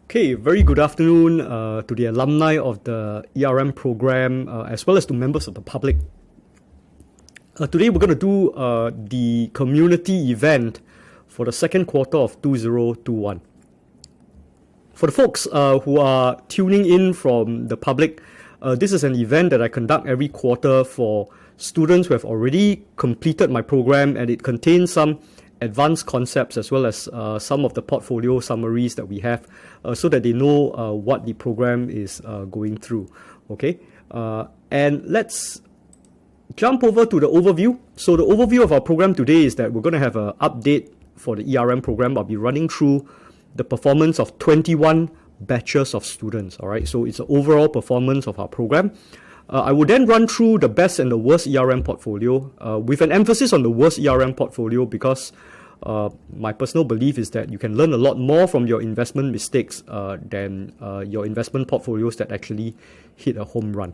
Okay, very good afternoon to the alumni of the ERM program as well as to members of the public. Today we're going to do the community event for the second quarter of 2021. For the folks who are tuning in from the public, this is an event that I conduct every quarter for students who have already completed my program, and it contains some advanced concepts as well as some of the portfolio summaries that we have so that they know what the program is going through. Okay, and let's jump over to the overview. So the overview of our program today is that we're going to have an update for the ERM program. I'll be running through the performance of 21 batches of students. All right, so it's the overall performance of our program. I will then run through the best and the worst ERM portfolio with an emphasis on the worst ERM portfolio because my personal belief is that you can learn a lot more from your investment mistakes than your investment portfolios that actually hit a home run.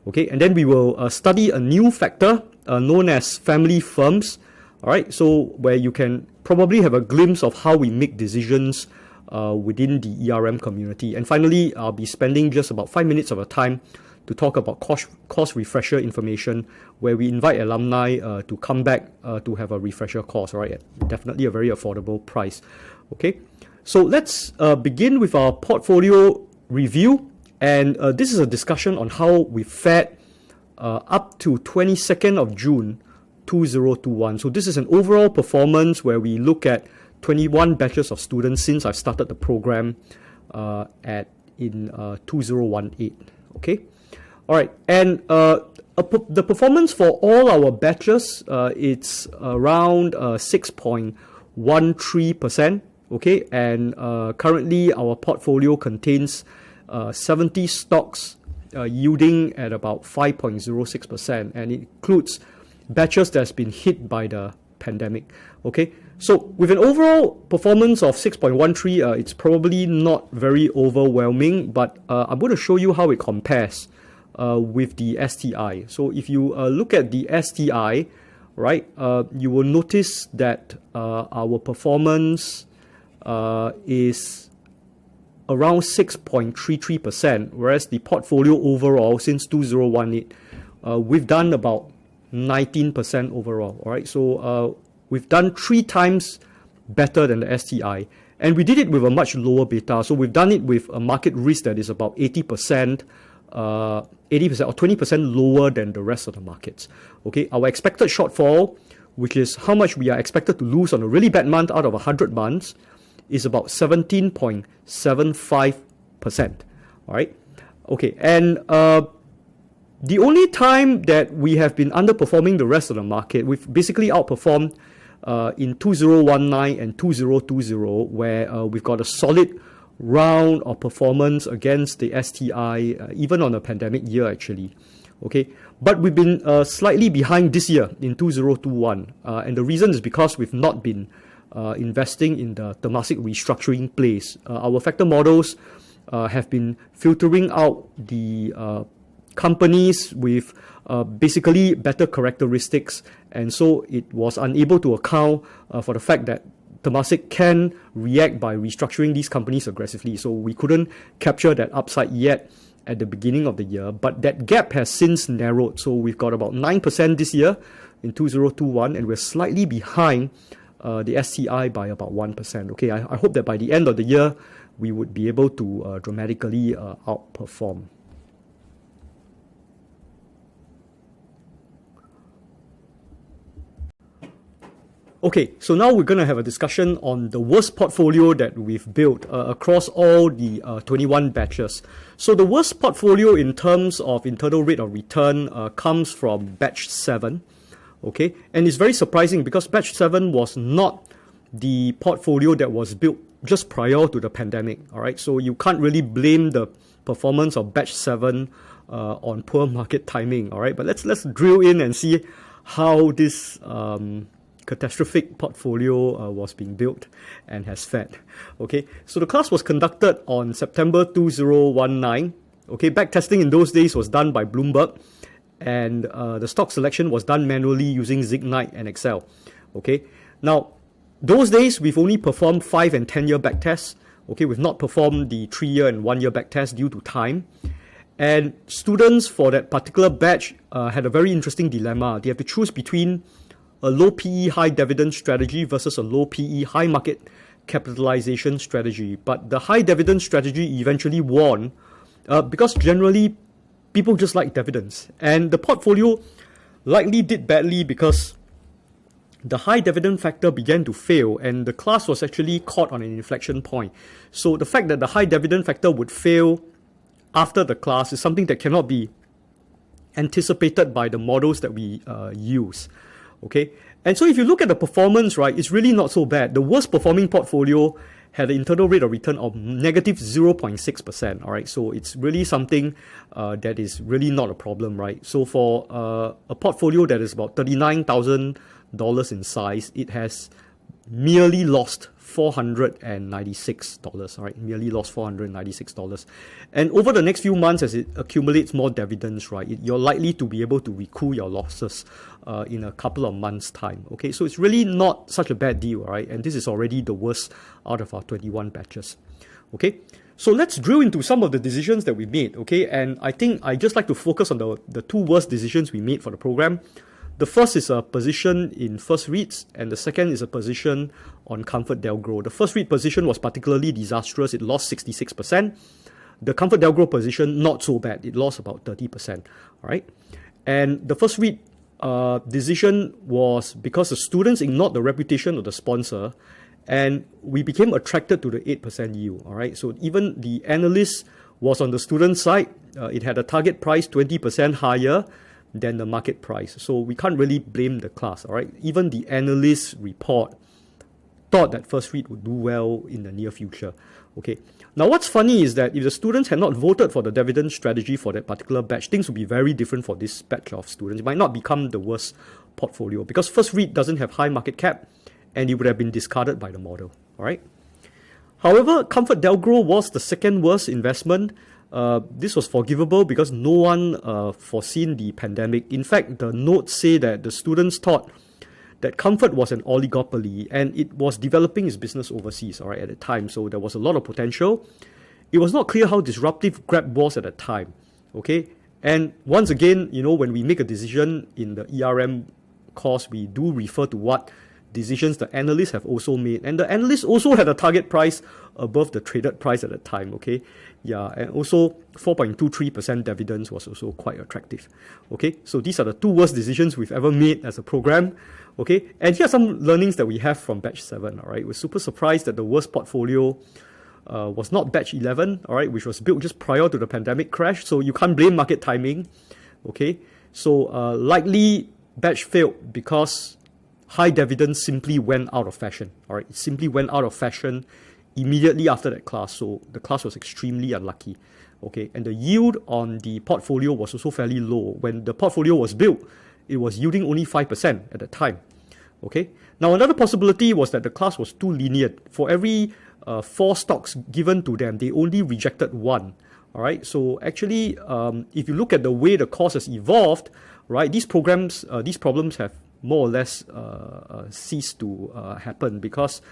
Okay, and then we will study a new factor known as family firms. All right, so where you can probably have a glimpse of how we make decisions within the ERM community. And finally, I'll be spending just about 5 minutes of our time to talk about course refresher information, where we invite alumni to come back to have a refresher course, right? Definitely a very affordable price. Okay, so let's begin with our portfolio review. And this is a discussion on how we fared up to 22nd of June 2021. So this is an overall performance where we look at 21 batches of students since I've started the program in 2018. Okay. All right, and the performance for all our batches, it's around 6.13%, okay, and currently our portfolio contains 70 stocks yielding at about 5.06%, and it includes batches that's been hit by the pandemic, okay. So with an overall performance of 6.13, it's probably not very overwhelming, but I'm going to show you how it compares with the STI. So if you look at the STI, right, you will notice that our performance is around 6.33%, whereas the portfolio overall since 2018, we've done about 19% overall. All right, so we've done 3 times better than the STI, and we did it with a much lower beta. So we've done it with a market risk that is about 80%. 80% or 20% lower than the rest of the markets. Okay, our expected shortfall, which is how much we are expected to lose on a really bad month out of 100 months, is about 17.75%. All right, okay, and the only time that we have been underperforming the rest of the market, we've basically outperformed in 2019 and 2020, where we've got a solid round of performance against the STI, even on a pandemic year actually. Okay, but we've been slightly behind this year in 2021, and the reason is because we've not been investing in the Temasek restructuring plays. Our factor models have been filtering out the companies with basically better characteristics, and so it was unable to account for the fact that Temasek can react by restructuring these companies aggressively. So we couldn't capture that upside yet at the beginning of the year, but that gap has since narrowed. So we've got about 9% this year in 2021, and we're slightly behind the STI by about 1%. Okay, I hope that by the end of the year, we would be able to dramatically outperform. Okay, so now we're going to have a discussion on the worst portfolio that we've built across all the 21 batches. So the worst portfolio in terms of internal rate of return comes from batch 7. Okay, and it's very surprising because batch 7 was not the portfolio that was built just prior to the pandemic. All right, so you can't really blame the performance of batch 7 on poor market timing. All right, but let's drill in and see how this catastrophic portfolio was being built and has fared. Okay, so the class was conducted on September 2019. Okay, backtesting in those days was done by Bloomberg, and the stock selection was done manually using Zignite and Excel. Okay, now those days we've only performed 5 and 10 year backtests. Okay, we've not performed the 3-year and 1-year backtest due to time. And students for that particular batch had a very interesting dilemma. They have to choose between a low PE, high dividend strategy versus a low PE, high market capitalization strategy. But the high dividend strategy eventually won because generally people just like dividends. And the portfolio likely did badly because the high dividend factor began to fail and the class was actually caught on an inflection point. So the fact that the high dividend factor would fail after the class is something that cannot be anticipated by the models that we use. Okay, and so if you look at the performance, right, it's really not so bad. The worst performing portfolio had an internal rate of return of negative 0.6%. All right, so it's really something that is really not a problem, right? So for a portfolio that is about $39,000 in size, it has merely lost $496, all right, merely lost $496. And over the next few months, as it accumulates more dividends, right, you're likely to be able to recoup your losses in a couple of months' time, okay? So it's really not such a bad deal, right? And this is already the worst out of our 21 batches, okay? So let's drill into some of the decisions that we made, okay? And I think I just like to focus on the two worst decisions we made for the program. The first is a position in First REITs, and the second is a position on ComfortDelGro. The First REIT position was particularly disastrous. It lost 66%. The ComfortDelGro position, not so bad. It lost about 30%. All right. And the First REIT decision was because the students ignored the reputation of the sponsor, and we became attracted to the 8% yield. All right. So even the analyst was on the student side. It had a target price 20% higher than the market price. So we can't really blame the class, all right? Even the analyst report thought that First REIT would do well in the near future, okay? Now, what's funny is that if the students had not voted for the dividend strategy for that particular batch, things would be very different for this batch of students. It might not become the worst portfolio because First REIT doesn't have high market cap and it would have been discarded by the model, all right? However, ComfortDelGro was the second worst investment. This was forgivable because no one foreseen the pandemic. In fact, the notes say that the students thought that Comfort was an oligopoly and it was developing its business overseas, all right, at the time. So there was a lot of potential. It was not clear how disruptive Grab was at the time, okay? And once again, you know, when we make a decision in the ERM course, we do refer to what decisions the analysts have also made. And the analysts also had a target price above the traded price at the time, okay? Yeah, and also 4.23% dividends was also quite attractive, okay? So these are the two worst decisions we've ever made as a program, okay? And here are some learnings that we have from batch 7, all right? We're super surprised that the worst portfolio was not batch 11, all right, which was built just prior to the pandemic crash. So you can't blame market timing, okay? So likely batch failed because high dividends simply went out of fashion, all right? It simply went out of fashion immediately after that class. So the class was extremely unlucky, okay? And the yield on the portfolio was also fairly low. When the portfolio was built, it was yielding only 5% at the time, okay? Now, another possibility was that the class was too lenient. For every 4 stocks given to them, they only rejected 1, all right? So actually, if you look at the way the course has evolved, right, these problems have more or less ceased to happen because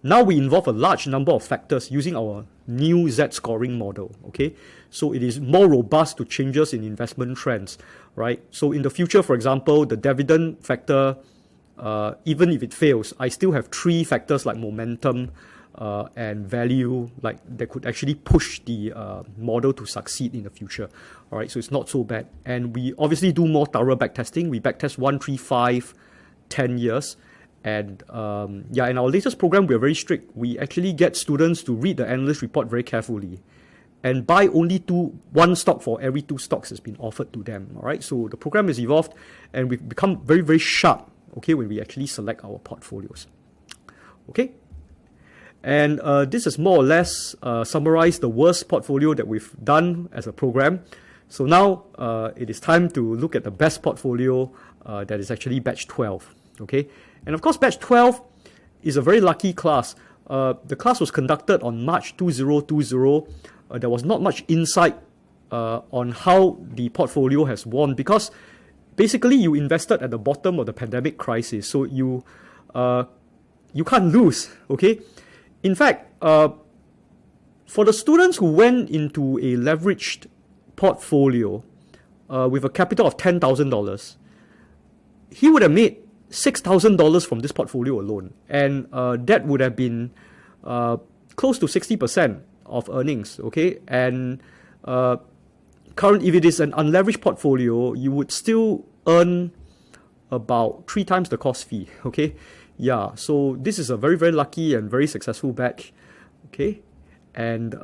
now we involve a large number of factors using our new Z scoring model, okay? So it is more robust to changes in investment trends, right? So in the future, for example, the dividend factor, even if it fails, I still have 3 factors like momentum and value, like that could actually push the model to succeed in the future, all right? So it's not so bad. And we obviously do more thorough backtesting. We backtest 1, 3, 5, 10 years. And yeah, in our latest program, we're very strict. We actually get students to read the analyst report very carefully and buy only 1 stock for every 2 stocks that's been offered to them, all right? So the program has evolved and we've become very, very sharp, okay, when we actually select our portfolios, okay? And this is more or less summarized the worst portfolio that we've done as a program. So now it is time to look at the best portfolio that is actually batch 12, okay? And of course, batch 12 is a very lucky class. The class was conducted on March 2020. There was not much insight on how the portfolio has won because basically you invested at the bottom of the pandemic crisis. So you can't lose, okay? In fact, For the students who went into a leveraged portfolio with a capital of $10,000, he would have made $6,000 from this portfolio alone. And that would have been close to 60% of earnings, okay? And if it is an unleveraged portfolio, you would still earn about 3 times the cost fee, okay? Yeah, so this is a very, very lucky and very successful batch, okay? And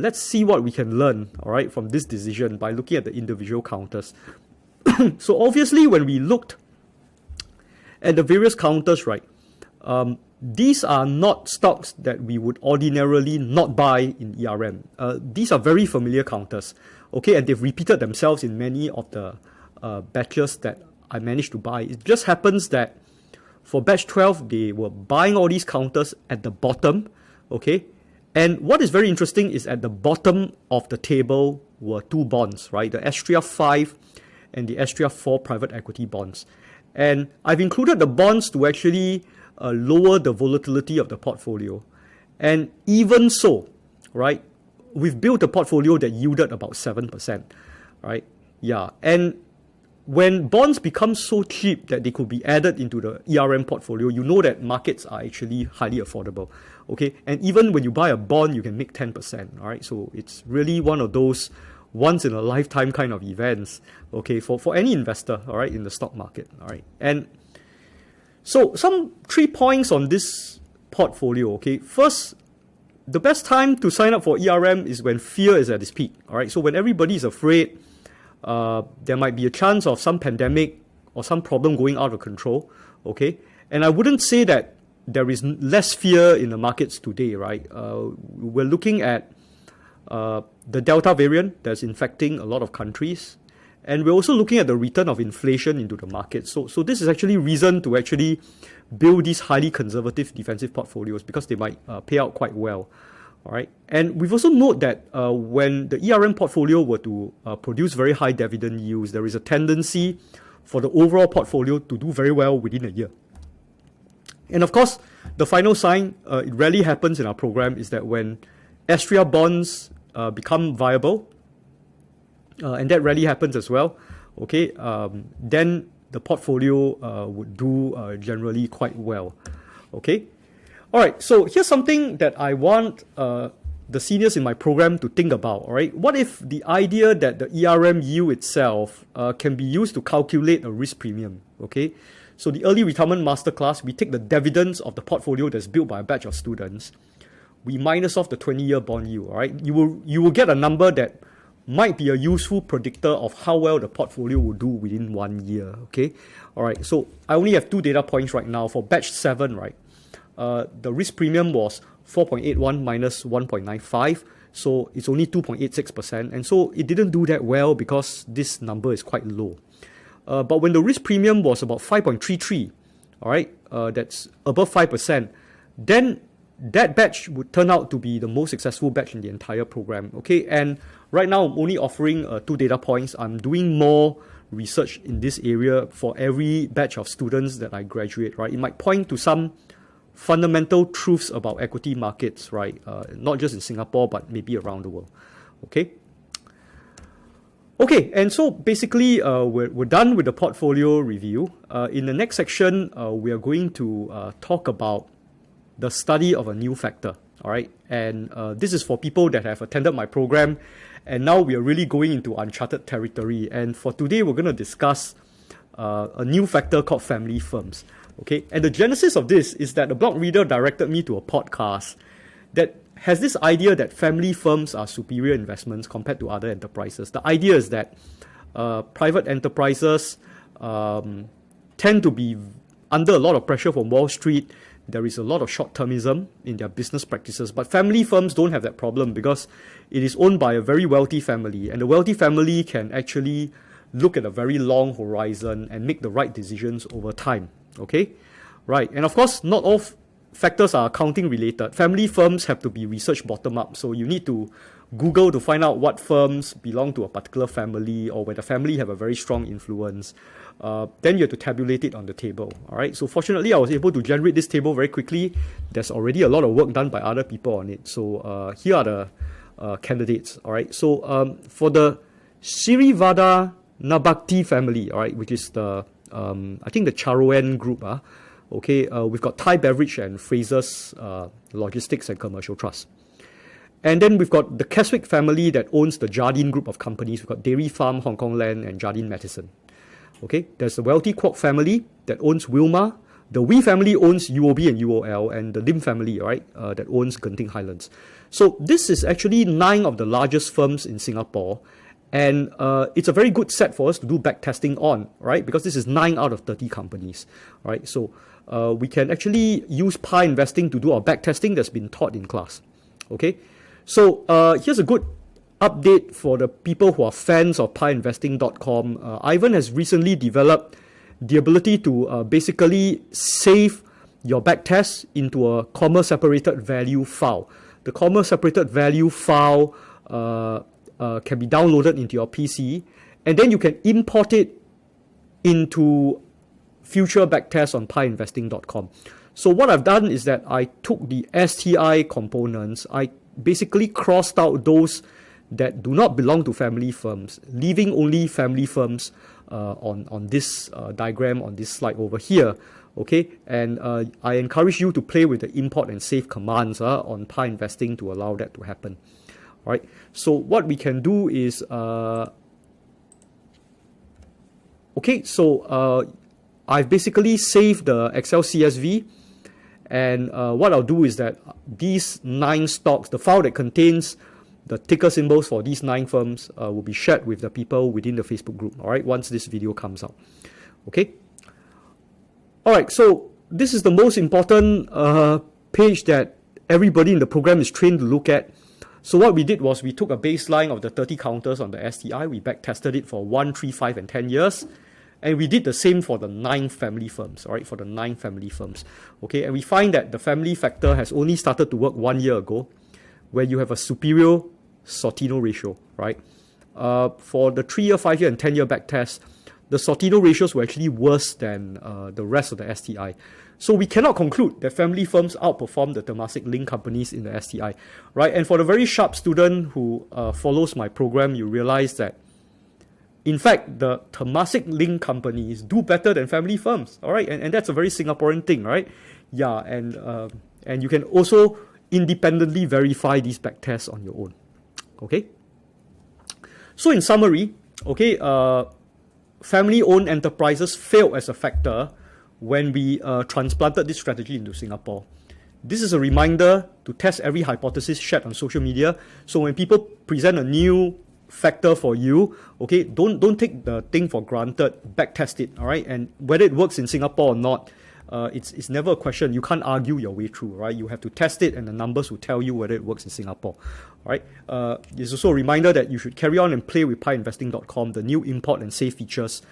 let's see what we can learn, all right, from this decision by looking at the individual counters. So obviously, when we looked at the various counters, right, these are not stocks that we would ordinarily not buy in ERM. These are very familiar counters, okay, and they've repeated themselves in many of the batches that I managed to buy. It just happens that for batch 12, they were buying all these counters at the bottom, okay? And what is very interesting is at the bottom of the table were 2 bonds, right? The Astria 5 and the Astria 4 private equity bonds. And I've included the bonds to actually lower the volatility of the portfolio. And even so, right, we've built a portfolio that yielded about 7%, right? Yeah, and when bonds become so cheap that they could be added into the ERM portfolio, you know that markets are actually highly affordable, okay? And even when you buy a bond, you can make 10%, all right? So it's really one of those once-in-a-lifetime kind of events, okay, for any investor, all right, in the stock market, all right? And so some 3 points on this portfolio, okay? First, the best time to sign up for ERM is when fear is at its peak, all right? So when everybody is afraid, there might be a chance of some pandemic or some problem going out of control, okay? And I wouldn't say that there is less fear in the markets today, right? We're looking at the Delta variant that's infecting a lot of countries. And we're also looking at the return of inflation into the market. So this is actually reason to actually build these highly conservative defensive portfolios because they might pay out quite well. All right. And we've also noted that when the ERM portfolio were to produce very high dividend yields, there is a tendency for the overall portfolio to do very well within a year. And of course, the final sign, it rarely happens in our program, is that when Astria bonds become viable, and that rarely happens as well, okay, then the portfolio would do generally quite well, okay? All right, so here's something that I want the seniors in my program to think about, all right? What if the idea that the ERM yield itself can be used to calculate a risk premium, okay? So the early retirement masterclass, we take the dividends of the portfolio that's built by a batch of students, we minus off the 20-year bond yield, all right? You will get a number that might be a useful predictor of how well the portfolio will do within 1 year, okay? All right, so I only have 2 data points right now. For batch 7, right, the risk premium was 4.81 minus 1.95, so it's only 2.86%, and so it didn't do that well because this number is quite low. But when the risk premium was about 5.33, all right, that's above 5%, then that batch would turn out to be the most successful batch in the entire program, okay? And right now, I'm only offering 2 data points. I'm doing more research in this area for every batch of students that I graduate, right? It might point to some fundamental truths about equity markets, right? Not just in Singapore, but maybe around the world, okay? Okay, and so basically, we're done with the portfolio review. In the next section, we are going to talk about the study of a new factor, all right? And this is for people that have attended my program, and now we are really going into uncharted territory. And for today, we're going to discuss a new factor called family firms, okay? And the genesis of this is that the blog reader directed me to a podcast that has this idea that family firms are superior investments compared to other enterprises. The idea is that private enterprises tend to be under a lot of pressure from Wall Street. There is a lot of short-termism in their business practices, but family firms don't have that problem because it is owned by a very wealthy family, and the wealthy family can actually look at a very long horizon and make the right decisions over time, okay? Right, and of course, not all factors are accounting related. Family firms have to be research bottom-up, so you need to Google to find out what firms belong to a particular family or where the family have a very strong influence. Then you have to tabulate it on the table, all right? So fortunately, I was able to generate this table very quickly. There's already a lot of work done by other people on it. So here are candidates. All right. So for the Sirivada Nabakti family, all right, which is the I think the Charoen group, okay, we've got Thai Beverage and Fraser's Logistics and Commercial Trust. And then we've got the Keswick family that owns the Jardine group of companies. We've got Dairy Farm, Hong Kong Land, and Jardine Matheson. Okay, there's the Wealthy Kwok family that owns Wilmar. The Wee family owns UOB and UOL, and the Lim family, right, that owns Genting Highlands. So this is actually 9 of the largest firms in Singapore, and it's a very good set for us to do back testing on, right? Because this is 9 out of 30 companies, right? So we can actually use Pi Investing to do our back testing that's been taught in class. Okay, so here's a good update for the people who are fans of piinvesting.com. Ivan has recently developed the ability to basically save your backtest into a comma separated value file. The comma separated value file can be downloaded into your PC, and then you can import it into future backtests on piinvesting.com. So what I've done is that I took the STI components, I basically crossed out those that do not belong to family firms, leaving only family firms on this diagram, on this slide over here. Okay, and I encourage you to play with the import and save commands on Pi Investing to allow that to happen. All right, so what we can do is, okay, so I've basically saved the Excel CSV, and what I'll do is that these 9 stocks, the file that contains the ticker symbols for these 9 firms will be shared with the people within the Facebook group, all right, once this video comes out. Okay. All right, so this is the most important page that everybody in the program is trained to look at. So what we did was we took a baseline of the 30 counters on the STI, we back tested it for 1, 3, 5, and 10 years. And we did the same for the 9 family firms, all right, for the 9 family firms. Okay, and we find that the family factor has only started to work 1 year ago, where you have a superior Sortino ratio, right? For the 3-year, 5-year, and 10-year back test, the Sortino ratios were actually worse than the rest of the STI. So we cannot conclude that family firms outperform the Temasek Link companies in the STI, right? And for the very sharp student who follows my program, you realize that, in fact, the Temasek Link companies do better than family firms, all right? And that's a very Singaporean thing, right? Yeah, and you can also independently verify these back tests on your own. Okay, so in summary, okay, family-owned enterprises failed as a factor when we transplanted this strategy into Singapore. This is a reminder to test every hypothesis shared on social media. So when people present a new factor for you, okay, don't take the thing for granted, back test it, all right? And whether it works in Singapore or not, it's never a question. You can't argue your way through, right? You have to test it, and the numbers will tell you whether it works in Singapore. All right. There's also a reminder that you should carry on and play with piinvesting.com. The new import and save features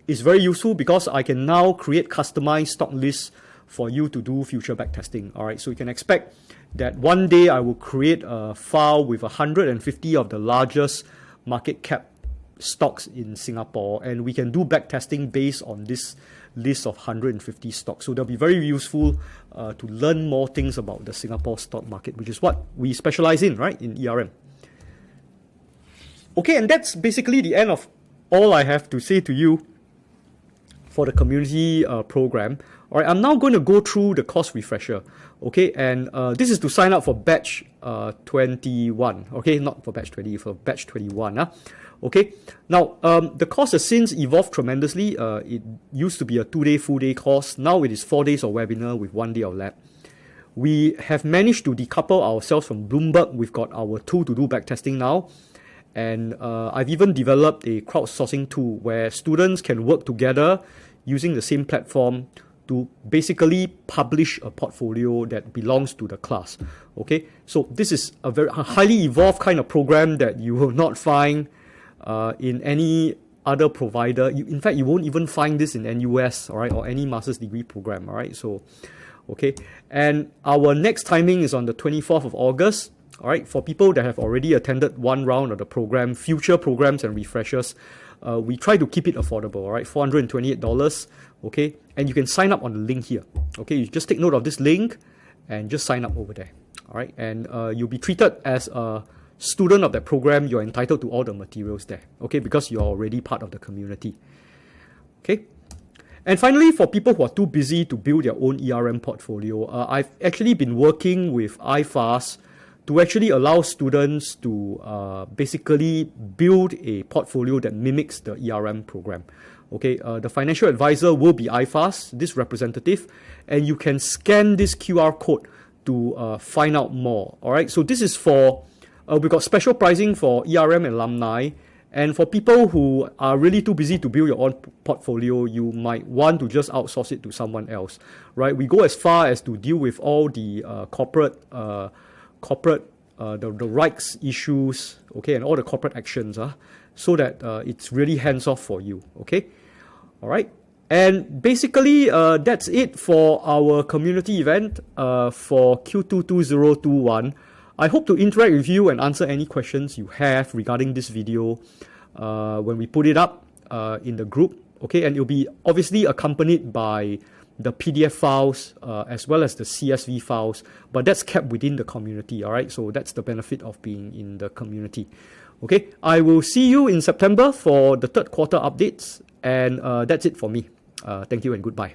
is very useful because I can now create customized stock lists for you to do future backtesting. All right. So you can expect that one day I will create a file with 150 of the largest market cap stocks in Singapore, and we can do backtesting based on this list of 150 stocks. So they'll be very useful to learn more things about the Singapore stock market, which is what we specialize in, right, in ERM. Okay, and that's basically the end of all I have to say to you for the community program. All right, I'm now going to go through the course refresher. Okay, and this is to sign up for batch 21. Okay, not for batch 20, for batch 21. Okay, now the course has since evolved tremendously. It used to be a 2-day full day course. Now it is 4 days of webinar with 1 day of lab. We have managed to decouple ourselves from Bloomberg. We've got our tool to do backtesting now. And I've even developed a crowdsourcing tool where students can work together using the same platform to basically publish a portfolio that belongs to the class. Okay, so this is a very highly evolved kind of program that you will not find in any other provider. In fact, you won't even find this in NUS, all right, or any master's degree program, all right? So, okay, and our next timing is on the 24th of August, all right? For people that have already attended one round of the program, future programs and refreshers, we try to keep it affordable, all right? $428, okay? And you can sign up on the link here, okay? You just take note of this link and just sign up over there, All right, and you'll be treated as a student of that program. You're entitled to all the materials there, okay, because you're already part of the community. Okay. And finally, for people who are too busy to build their own ERM portfolio, I've actually been working with IFAS to actually allow students to basically build a portfolio that mimics the ERM program. Okay, the financial advisor will be IFAS, this representative, and you can scan this QR code to find out more. All right, so this is for, we've got special pricing for ERM alumni. And for people who are really too busy to build your own portfolio, you might want to just outsource it to someone else, right? We go as far as to deal with all the corporate rights issues, okay, and all the corporate actions, so that it's really hands-off for you, okay? All right. And basically, that's it for our community event for Q2 2021. I hope to interact with you and answer any questions you have regarding this video when we put it up in the group. Okay, and it'll be obviously accompanied by the PDF files as well as the CSV files, but that's kept within the community. All right, so that's the benefit of being in the community. Okay, I will see you in September for the third quarter updates, and that's it for me. Thank you and goodbye.